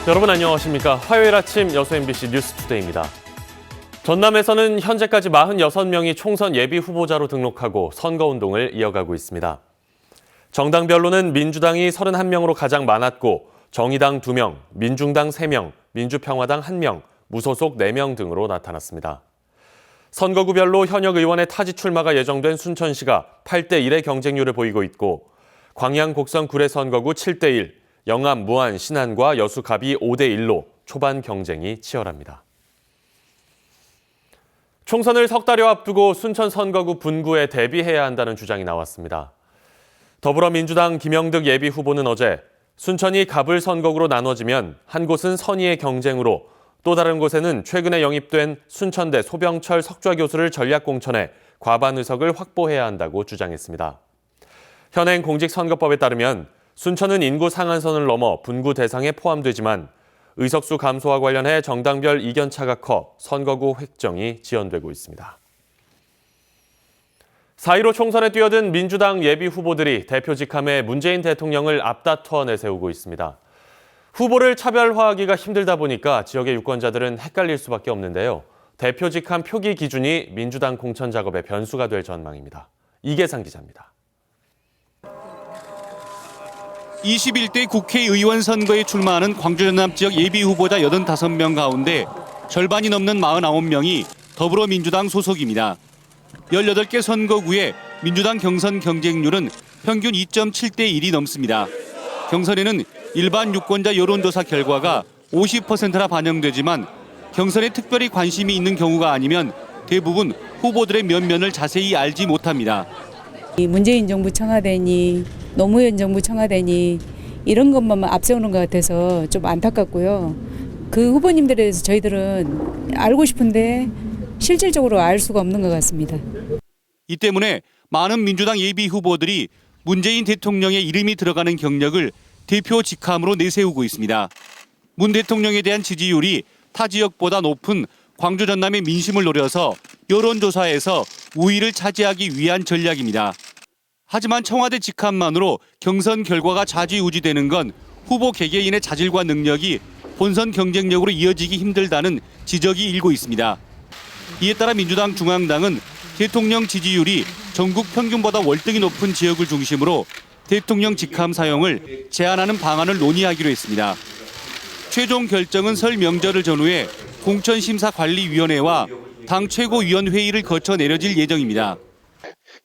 여러분 안녕하십니까. 화요일 아침 여수 MBC 뉴스투데이입니다. 전남에서는 현재까지 46명이 총선 예비 후보자로 등록하고 선거운동을 이어가고 있습니다. 정당별로는 민주당이 31명으로 가장 많았고 정의당 2명, 민중당 3명, 민주평화당 1명, 무소속 4명 등으로 나타났습니다. 선거구별로 현역 의원의 타지 출마가 예정된 순천시가 8대1의 경쟁률을 보이고 있고 광양 곡성 구례 선거구 7대1, 영암, 무안, 신안과 여수 갑이 5대1로 초반 경쟁이 치열합니다. 총선을 석 달여 앞두고 순천 선거구 분구에 대비해야 한다는 주장이 나왔습니다. 더불어민주당 김영득 예비후보는 어제 순천이 갑을 선거구로 나눠지면 한 곳은 선의의 경쟁으로 또 다른 곳에는 최근에 영입된 순천대 소병철 석좌 교수를 전략 공천해 과반 의석을 확보해야 한다고 주장했습니다. 현행 공직선거법에 따르면 순천은 인구 상한선을 넘어 분구 대상에 포함되지만 의석수 감소와 관련해 정당별 이견차가 커 선거구 획정이 지연되고 있습니다. 4.15 총선에 뛰어든 민주당 예비 후보들이 대표 직함에 문재인 대통령을 앞다퉈 내세우고 있습니다. 후보를 차별화하기가 힘들다 보니까 지역의 유권자들은 헷갈릴 수밖에 없는데요. 대표 직함 표기 기준이 민주당 공천 작업의 변수가 될 전망입니다. 이계상 기자입니다. 21대 국회의원 선거에 출마하는 광주 전남 지역 예비 후보자 85명 가운데 절반이 넘는 49명이 더불어민주당 소속입니다. 18개 선거구에 민주당 경선 경쟁률은 평균 2.7대 1이 넘습니다. 경선에는 일반 유권자 여론조사 결과가 50%나 반영되지만 경선에 특별히 관심이 있는 경우가 아니면 대부분 후보들의 면면을 자세히 알지 못합니다. 문재인 정부 청와대니 노무현 정부 청와대니 이런 것만 앞세우는 것 같아서 좀 안타깝고요. 그 후보님들에 대해서 저희들은 알고 싶은데 실질적으로 알 수가 없는 것 같습니다. 이 때문에 많은 민주당 예비 후보들이 문재인 대통령의 이름이 들어가는 경력을 대표 직함으로 내세우고 있습니다. 문 대통령에 대한 지지율이 타 지역보다 높은 광주 전남의 민심을 노려서 여론조사에서 우위를 차지하기 위한 전략입니다. 하지만 청와대 직함만으로 경선 결과가 좌지우지되는 건 후보 개개인의 자질과 능력이 본선 경쟁력으로 이어지기 힘들다는 지적이 일고 있습니다. 이에 따라 민주당 중앙당은 대통령 지지율이 전국 평균보다 월등히 높은 지역을 중심으로 대통령 직함 사용을 제한하는 방안을 논의하기로 했습니다. 최종 결정은 설 명절을 전후해 공천심사관리위원회와 당 최고위원회의를 거쳐 내려질 예정입니다.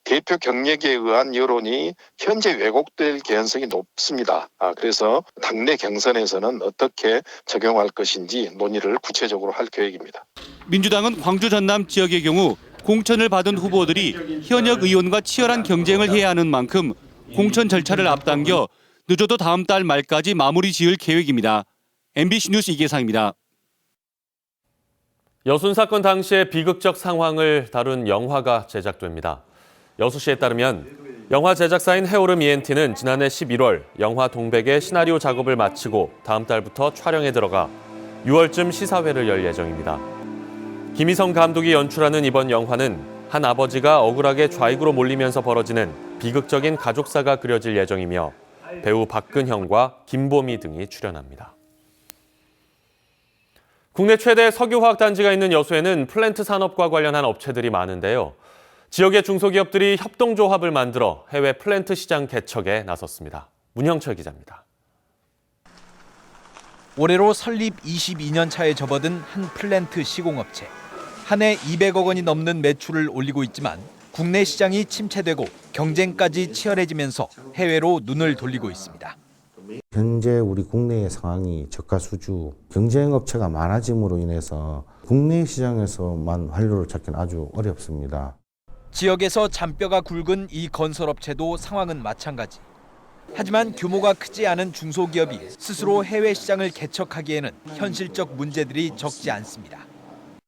대표 경력에 의한 여론이 현재 왜곡될 개연성이 높습니다. 그래서 당내 경선에서는 어떻게 적용할 것인지 논의를 구체적으로 할 계획입니다. 민주당은 광주 전남 지역의 경우 공천을 받은 후보들이 현역 의원과 치열한 경쟁을 해야 하는 만큼 공천 절차를 앞당겨 늦어도 다음 달 말까지 마무리 지을 계획입니다. MBC 뉴스 이계상입니다. 여순 사건 당시의 비극적 상황을 다룬 영화가 제작됩니다. 여수시에 따르면 영화 제작사인 해오름 ENT는 지난해 11월 영화 동백의 시나리오 작업을 마치고 다음 달부터 촬영에 들어가 6월쯤 시사회를 열 예정입니다. 김희성 감독이 연출하는 이번 영화는 한 아버지가 억울하게 좌익으로 몰리면서 벌어지는 비극적인 가족사가 그려질 예정이며 배우 박근형과 김보미 등이 출연합니다. 국내 최대 석유화학단지가 있는 여수에는 플랜트 산업과 관련한 업체들이 많은데요. 지역의 중소기업들이 협동조합을 만들어 해외 플랜트 시장 개척에 나섰습니다. 문형철 기자입니다. 올해로 설립 22년 차에 접어든 한 플랜트 시공업체. 한 해 200억 원이 넘는 매출을 올리고 있지만 국내 시장이 침체되고 경쟁까지 치열해지면서 해외로 눈을 돌리고 있습니다. 현재 우리 국내의 상황이 저가 수주, 경쟁 업체가 많아짐으로 인해서 국내 시장에서만 활로를 찾기는 아주 어렵습니다. 지역에서 잔뼈가 굵은 이 건설업체도 상황은 마찬가지. 하지만 규모가 크지 않은 중소기업이 스스로 해외 시장을 개척하기에는 현실적 문제들이 적지 않습니다.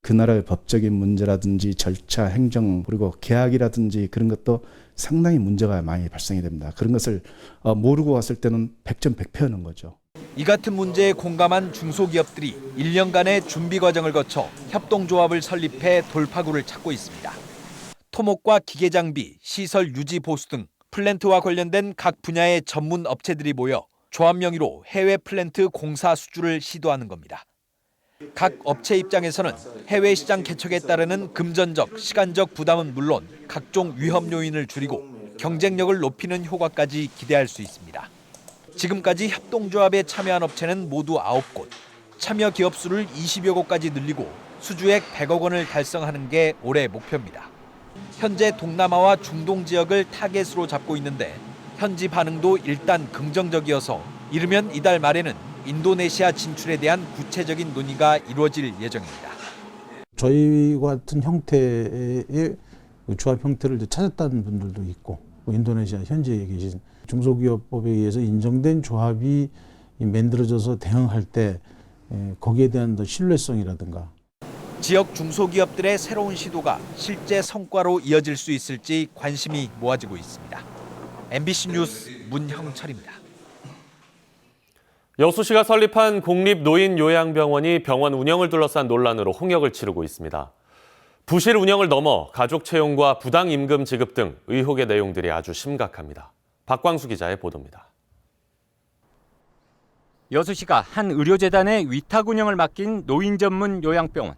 그 나라의 법적인 문제라든지 절차, 행정, 그리고 계약이라든지 그런 것도 상당히 문제가 많이 발생이 됩니다. 그런 것을 모르고 왔을 때는 100점 100패하는 거죠. 이 같은 문제에 공감한 중소기업들이 1년간의 준비 과정을 거쳐 협동조합을 설립해 돌파구를 찾고 있습니다. 토목과 기계장비, 시설 유지 보수 등 플랜트와 관련된 각 분야의 전문 업체들이 모여 조합 명의로 해외 플랜트 공사 수주를 시도하는 겁니다. 각 업체 입장에서는 해외 시장 개척에 따르는 금전적, 시간적 부담은 물론 각종 위험 요인을 줄이고 경쟁력을 높이는 효과까지 기대할 수 있습니다. 지금까지 협동조합에 참여한 업체는 모두 9곳, 참여 기업 수를 20여 곳까지 늘리고 수주액 100억 원을 달성하는 게 올해 목표입니다. 현재 동남아와 중동 지역을 타겟으로 잡고 있는데 현지 반응도 일단 긍정적이어서 이르면 이달 말에는 인도네시아 진출에 대한 구체적인 논의가 이루어질 예정입니다. 저희와 같은 형태의 조합 형태를 찾았다는 분들도 있고 인도네시아 현지에 계신 중소기업법에 의해서 인정된 조합이 만들어져서 대응할 때 거기에 대한 더 신뢰성이라든가 지역 중소기업들의 새로운 시도가 실제 성과로 이어질 수 있을지 관심이 모아지고 있습니다. MBC 뉴스 문형철입니다. 여수시가 설립한 공립노인요양병원이 병원 운영을 둘러싼 논란으로 홍역을 치르고 있습니다. 부실 운영을 넘어 가족 채용과 부당 임금 지급 등 의혹의 내용들이 아주 심각합니다. 박광수 기자의 보도입니다. 여수시가 한 의료재단에 위탁 운영을 맡긴 노인 전문 요양병원.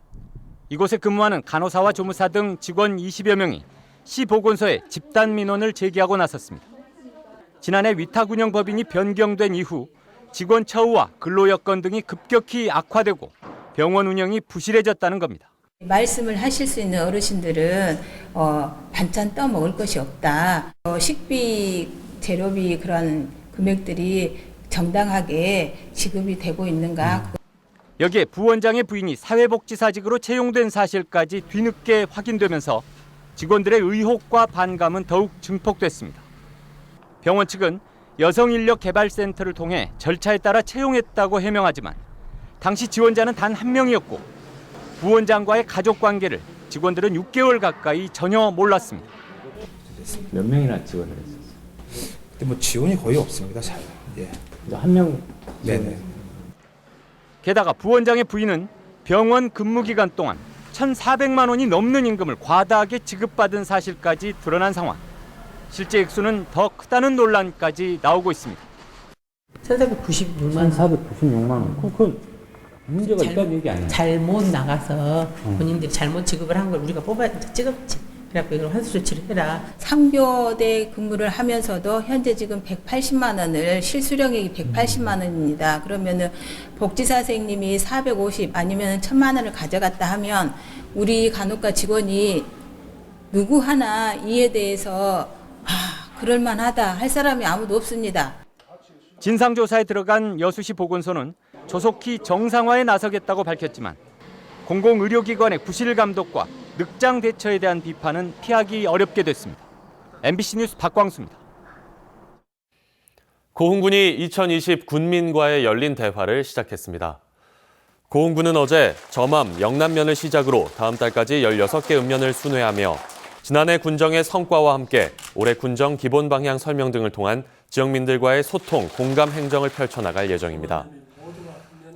이곳에 근무하는 간호사와 조무사 등 직원 20여 명이 시 보건소에 집단 민원을 제기하고 나섰습니다. 지난해 위탁 운영 법인이 변경된 이후 직원 처우와 근로 여건 등이 급격히 악화되고 병원 운영이 부실해졌다는 겁니다. 말씀을 하실 수 있는 어르신들은 반찬 떠먹을 것이 없다. 식비, 재료비 그런 금액들이 정당하게 지급이 되고 있는가. 여기에 부원장의 부인이 사회복지사직으로 채용된 사실까지 뒤늦게 확인되면서 직원들의 의혹과 반감은 더욱 증폭됐습니다. 병원 측은 여성인력개발센터를 통해 절차에 따라 채용했다고 해명하지만 당시 지원자는 단 한 명이었고 부원장과의 가족관계를 직원들은 6개월 가까이 전혀 몰랐습니다. 몇 명이나 지원을 했었어요? 근데 지원이 거의 없습니다. 잘. 예. 한 명. 네네. 게다가 부원장의 부인은 병원 근무 기간 동안 1,400만 원이 넘는 임금을 과다하게 지급받은 사실까지 드러난 상황. 실제 액수는 더 크다는 논란까지 나오고 있습니다. 1,496만 원. 1,496만 원. 그 문제가 있다는 얘기 아니에요? 잘못 나가서 본인들이 잘못 지급을 한 걸 우리가 찍었지. 그래갖고 이걸 환수 조치를 해라. 상교대 근무를 하면서도 현재 지금 180만 원을 실수령액이 180만 원입니다. 그러면은 복지사 선생님이 450 아니면 1,000만 원을 가져갔다 하면 우리 간호과 직원이 누구 하나 이에 대해서 그럴만하다 할 사람이 아무도 없습니다. 진상조사에 들어간 여수시 보건소는 조속히 정상화에 나서겠다고 밝혔지만 공공의료기관의 부실 감독과 늑장 대처에 대한 비판은 피하기 어렵게 됐습니다. MBC 뉴스 박광수입니다. 고흥군이 2020 군민과의 열린 대화를 시작했습니다. 고흥군은 어제 저맘, 영남면을 시작으로 다음 달까지 16개 읍면을 순회하며 지난해 군정의 성과와 함께 올해 군정 기본 방향 설명 등을 통한 지역민들과의 소통, 공감 행정을 펼쳐나갈 예정입니다.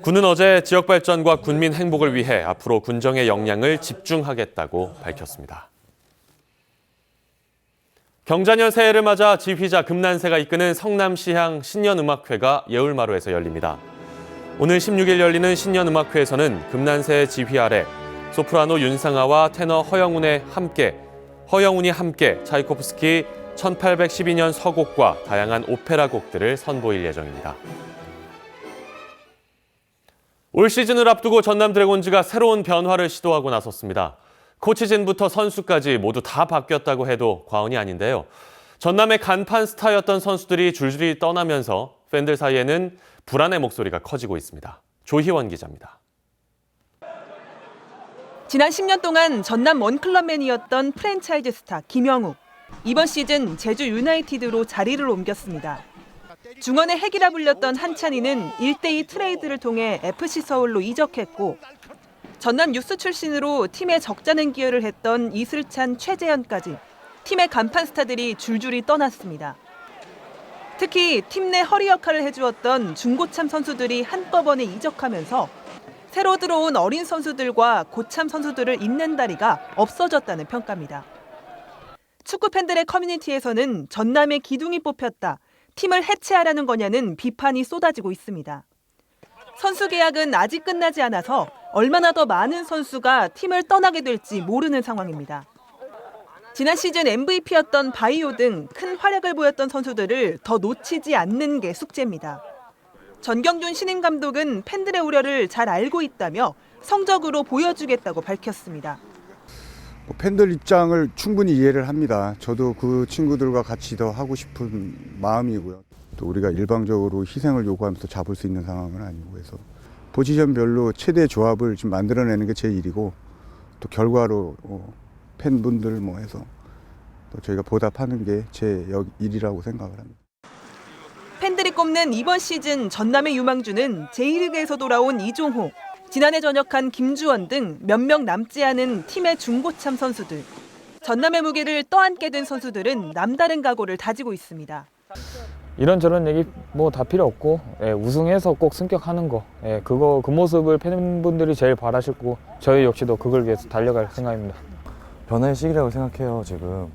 군은 어제 지역 발전과 군민 행복을 위해 앞으로 군정의 역량을 집중하겠다고 밝혔습니다. 경자년 새해를 맞아 지휘자 금난세가 이끄는 성남시향 신년음악회가 예울마루에서 열립니다. 오늘 16일 열리는 신년음악회에서는 금난세의 지휘 아래 소프라노 윤상아와 테너 허영운이 함께 차이코프스키 1812년 서곡과 다양한 오페라 곡들을 선보일 예정입니다. 올 시즌을 앞두고 전남 드래곤즈가 새로운 변화를 시도하고 나섰습니다. 코치진부터 선수까지 모두 다 바뀌었다고 해도 과언이 아닌데요. 전남의 간판 스타였던 선수들이 줄줄이 떠나면서 팬들 사이에는 불안의 목소리가 커지고 있습니다. 조희원 기자입니다. 지난 10년 동안 전남 원클럽맨이었던 프랜차이즈 스타 김영욱. 이번 시즌 제주 유나이티드로 자리를 옮겼습니다. 중원의 핵이라 불렸던 한찬희는 1대2 트레이드를 통해 FC 서울로 이적했고 전남 유스 출신으로 팀에 적잖은 기여를 했던 이슬찬, 최재현까지 팀의 간판 스타들이 줄줄이 떠났습니다. 특히 팀 내 허리 역할을 해주었던 중고참 선수들이 한꺼번에 이적하면서 새로 들어온 어린 선수들과 고참 선수들을 잇는 다리가 없어졌다는 평가입니다. 축구 팬들의 커뮤니티에서는 전남의 기둥이 뽑혔다, 팀을 해체하라는 거냐는 비판이 쏟아지고 있습니다. 선수 계약은 아직 끝나지 않아서 얼마나 더 많은 선수가 팀을 떠나게 될지 모르는 상황입니다. 지난 시즌 MVP였던 바이오 등 큰 활약을 보였던 선수들을 더 놓치지 않는 게 숙제입니다. 전경준 신임 감독은 팬들의 우려를 잘 알고 있다며 성적으로 보여주겠다고 밝혔습니다. 팬들 입장을 충분히 이해를 합니다. 저도 그 친구들과 같이 더 하고 싶은 마음이고요. 또 우리가 일방적으로 희생을 요구하면서 잡을 수 있는 상황은 아니고 해서 포지션별로 최대 조합을 좀 만들어내는 게 제 일이고 또 결과로 팬분들 해서 또 저희가 보답하는 게 제 일이라고 생각을 합니다. 팬들이 꼽는 이번 시즌 전남의 유망주는 제1리그에서 돌아온 이종호, 지난해 전역한 김주원 등 몇 명 남지 않은 팀의 중고참 선수들. 전남의 무게를 떠안게 된 선수들은 남다른 각오를 다지고 있습니다. 이런저런 얘기 다 필요 없고 우승해서 꼭 승격하는 거 그 모습을 팬분들이 제일 바라시고 저희 역시도 그걸 위해서 달려갈 생각입니다. 변화의 시기라고 생각해요. 지금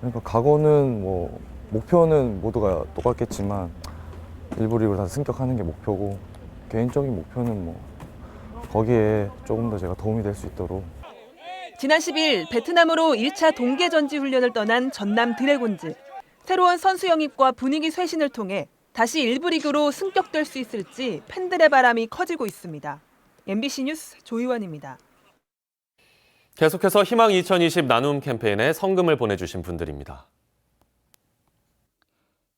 그러니까 각오는 목표는 모두가 똑같겠지만 일부 리그를 다 승격하는 게 목표고 개인적인 목표는 거기에 조금 더 제가 도움이 될 수 있도록. 지난 10일 베트남으로 1차 동계 전지 훈련을 떠난 전남 드래곤즈. 새로운 선수 영입과 분위기 쇄신을 통해 다시 일부 리그로 승격될 수 있을지 팬들의 바람이 커지고 있습니다. MBC 뉴스 조희원입니다. 계속해서 희망 2020 나눔 캠페인에 성금을 보내주신 분들입니다.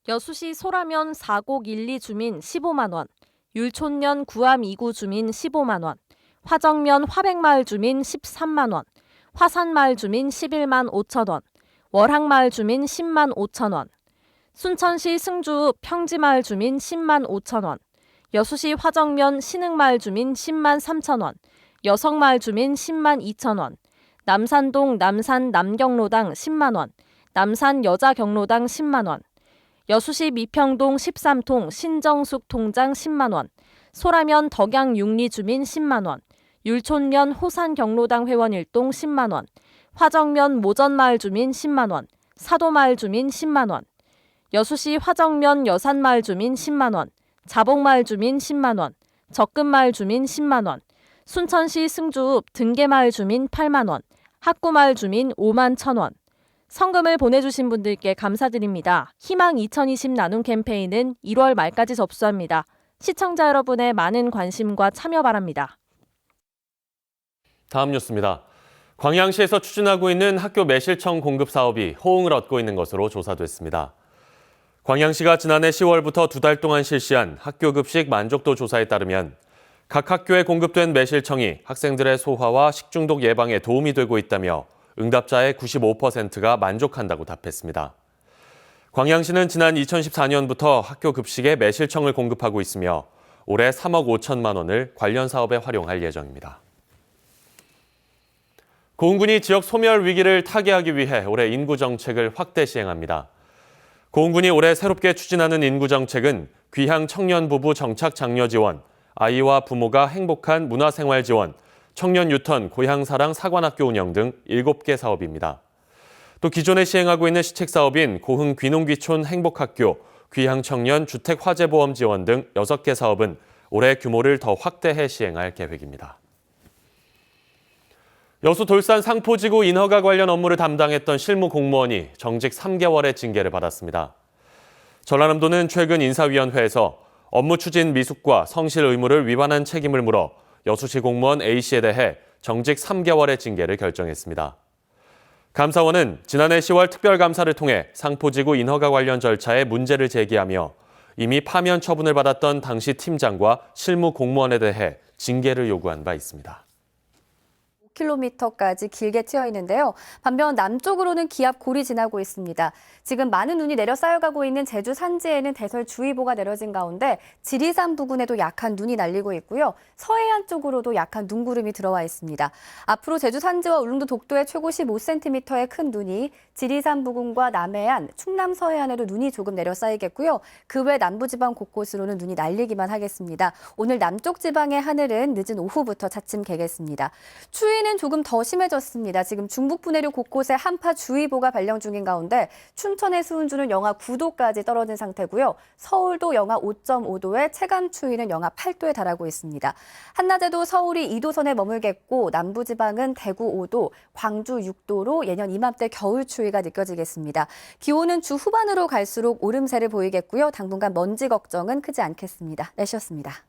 여수시 소라면 4곡 1리 주민 15만 원, 율촌면 구암 2구 주민 15만 원, 화정면 화백마을 주민 13만 원, 화산마을 주민 11만 5천 원, 월항마을 주민 10만 5천 원, 순천시 승주 평지마을 주민 10만 5천 원, 여수시 화정면 신흥마을 주민 10만 3천 원, 여성마을 주민 10만 2천 원, 남산동 남산 남경로당 10만 원, 남산 여자경로당 10만 원, 여수시 미평동 13통 신정숙 통장 10만 원, 소라면 덕양 육리 주민 10만 원, 율촌면 호산 경로당 회원 1동 10만 원, 화정면 모전마을 주민 10만 원, 사도마을 주민 10만 원, 여수시 화정면 여산마을 주민 10만 원, 자복마을 주민 10만 원, 적금마을 주민 10만 원, 순천시 승주읍 등계마을 주민 8만 원, 학구마을 주민 5만 1천 원. 성금을 보내주신 분들께 감사드립니다. 희망 2020 나눔 캠페인은 1월 말까지 접수합니다. 시청자 여러분의 많은 관심과 참여 바랍니다. 다음 뉴스입니다. 광양시에서 추진하고 있는 학교 매실청 공급 사업이 호응을 얻고 있는 것으로 조사됐습니다. 광양시가 지난해 10월부터 2달 동안 실시한 학교 급식 만족도 조사에 따르면 각 학교에 공급된 매실청이 학생들의 소화와 식중독 예방에 도움이 되고 있다며 응답자의 95%가 만족한다고 답했습니다. 광양시는 지난 2014년부터 학교 급식에 매실청을 공급하고 있으며 올해 3억 5천만 원을 관련 사업에 활용할 예정입니다. 고흥군이 지역 소멸 위기를 타개하기 위해 올해 인구 정책을 확대 시행합니다. 고흥군이 올해 새롭게 추진하는 인구 정책은 귀향 청년 부부 정착 장려 지원, 아이와 부모가 행복한 문화생활 지원, 청년 유턴, 고향사랑 사관학교 운영 등 7개 사업입니다. 또 기존에 시행하고 있는 시책 사업인 고흥 귀농귀촌 행복학교, 귀향 청년 주택 화재보험 지원 등 6개 사업은 올해 규모를 더 확대해 시행할 계획입니다. 여수 돌산 상포지구 인허가 관련 업무를 담당했던 실무 공무원이 정직 3개월의 징계를 받았습니다. 전라남도는 최근 인사위원회에서 업무 추진 미숙과 성실 의무를 위반한 책임을 물어 여수시 공무원 A씨에 대해 정직 3개월의 징계를 결정했습니다. 감사원은 지난해 10월 특별감사를 통해 상포지구 인허가 관련 절차에 문제를 제기하며 이미 파면 처분을 받았던 당시 팀장과 실무 공무원에 대해 징계를 요구한 바 있습니다. 5km까지 길게 트여 있는데요. 반면 남쪽으로는 기압 골이 지나고 있습니다. 지금 많은 눈이 내려 쌓여가고 있는 제주 산지에는 대설주의보가 내려진 가운데 지리산 부근에도 약한 눈이 날리고 있고요. 서해안 쪽으로도 약한 눈구름이 들어와 있습니다. 앞으로 제주 산지와 울릉도 독도에 최고 15cm의 큰 눈이, 지리산 부근과 남해안, 충남 서해안에도 눈이 조금 내려 쌓이겠고요. 그 외 남부지방 곳곳으로는 눈이 날리기만 하겠습니다. 오늘 남쪽 지방의 하늘은 늦은 오후부터 차츰 개겠습니다. 추위는 추위는 조금 더 심해졌습니다. 지금 중북 분해류 곳곳에 한파주의보가 발령 중인 가운데 춘천의 수은주는 영하 9도까지 떨어진 상태고요. 서울도 영하 5.5도에 체감 추위는 영하 8도에 달하고 있습니다. 한낮에도 서울이 2도 선에 머물겠고 남부지방은 대구 5도, 광주 6도로 예년 이맘때 겨울 추위가 느껴지겠습니다. 기온은 주 후반으로 갈수록 오름세를 보이겠고요. 당분간 먼지 걱정은 크지 않겠습니다. 날씨였습니다.